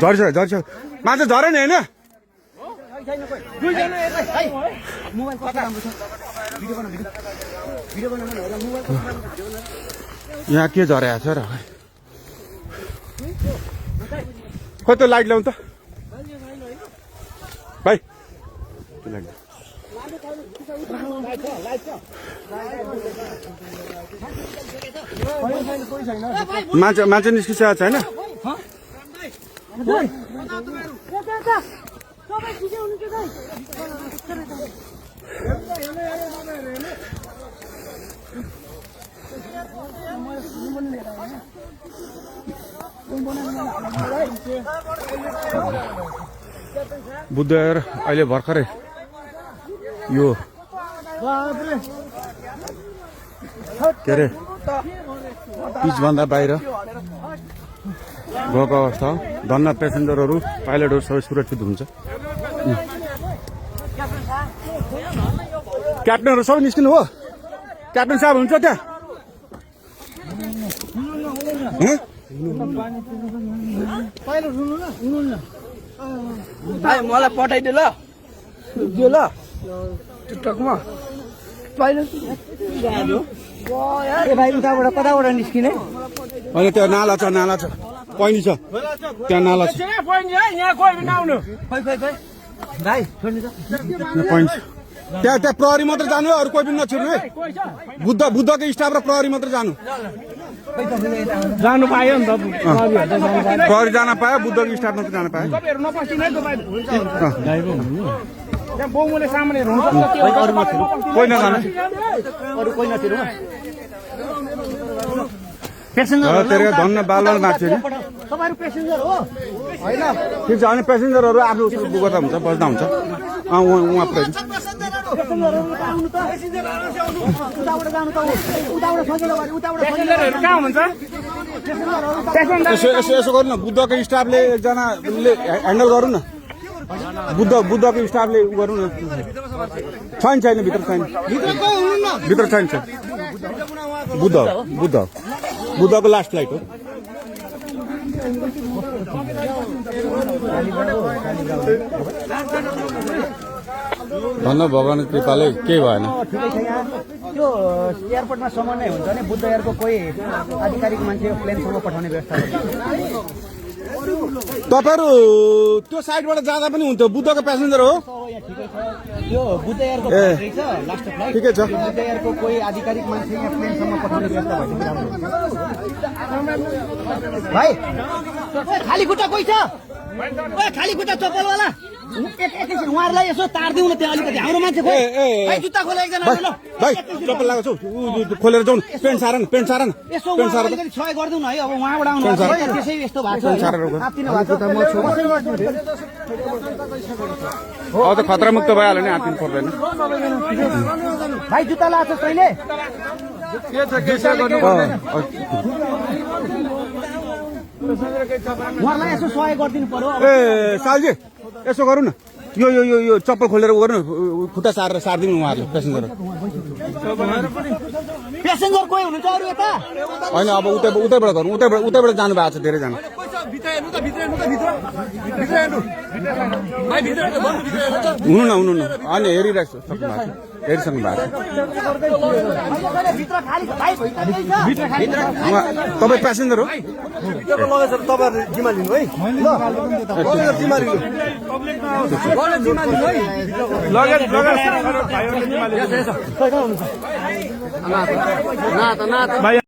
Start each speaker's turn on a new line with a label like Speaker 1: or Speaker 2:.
Speaker 1: झर्छ झर्छ माछा झरे नि होइन यहाँ के झरेको छ र खोइ त्यो लाइट ल्याउनु त भाइ माछा माछा निस्किसकेको छ होइन बुद्धर अहिले भर्खरै यो के अरे पिचभन्दा बाहिर गएको अवस्था हो धन्न पेसेन्जरहरू पाइलटहरू सबै सुरक्षित हुन्छ क्याप्टनहरू सबै निस्किनु हो क्याप्टन साहब हुन्छ त्यहाँ
Speaker 2: मलाई पठाइदियो ल त्यो ल टिकटकमा भाइ उताबाट कताबाट निस्किने
Speaker 1: होइन त्यो नाला छ पैनी छ त्यहाँ नाला छ
Speaker 2: भाइ
Speaker 1: पैनी छ त्यहाँ प्रहरी मात्र जानु अरू कोही पनि नछिर्नु है बुद्धको स्टाफ र प्रहरी मात्र जानु
Speaker 2: जानु पायो नि त
Speaker 1: प्रहरी जान पायो बुद्धको स्टाफ मात्र जान पायो कोही नजानु धन्न बालवाल मार्छ नि ठिक छ अनि पेसेन्जरहरू आफ्नो गर्दा हुन्छ बस्दा हुन्छ उहाँ पुऱ्याइदिनु यसो गर्नु न बुद्धको स्टाफले एकजनाले ह्यान्डल गरौँ न बुद्धको स्टाफले गरौँ न छैन भित्र छैन बुद्धको लास्ट फ्लाइट हो धन्न भगवानको कृपाले केही भएन
Speaker 2: त्यो एयरपोर्टमा समन्वय हुन्छ भने बुद्ध एयरको कोही आधिकारिक मान्छे प्लेनसम्म पठाउने व्यवस्था
Speaker 1: तपाईँहरू त्यो साइडबाट जाँदा पनि हुन्थ्यो बुद्धको प्यासेन्जर हो
Speaker 2: यो बुद्ध एयरको लास्ट फ्लाइट
Speaker 1: ठिकै छ
Speaker 2: बुद्ध एयरको कोही आधिकारिक मान्छे यहाँ प्लेनसम्म पठाउने व्यवस्था भएपछि राम्रो भाइ खाली खुट्टा कोही छ खाली खुट्टा चप्पलवाला एकैछिन उहाँहरूलाई यसो तारिदिउँ न त्यहाँ अलिकति हाम्रो मान्छे जुत्ता खोले एकजना
Speaker 1: भाइ चप्पल लगाएको छु खोलेर जाउँ पेन्ट सार न
Speaker 2: यसो अलिकति सहयोग गरिदिउँ न है अब उहाँबाट आउनु त्यसै यस्तो भएको
Speaker 1: छ त खतरा मुक्त भइहाल्यो नि आत्तिनु पर्दैन
Speaker 2: भाइ जुत्ता लगाएको छ तैँले उहाँलाई यसो सहयोग गरिदिनु पर्यो
Speaker 1: ए सालजी यसो गरौँ न यो चप्पल खोलेर गर्नु खुट्टा सारिदिनु उहाँहरूले
Speaker 2: पेसेन्जर कोही हुनुहुन्छ अरू यता
Speaker 1: होइन अब उतैबाट गरौँ उतैबाट जानु भएको छ धेरैजना हुनु न अनि हेरिरहेको छु हेरिसक्नु भएको तपाईँ प्यासेन्जर हो
Speaker 2: तपाईँ जिम्मा लिनु है जिम्मा लिनु
Speaker 1: लगेज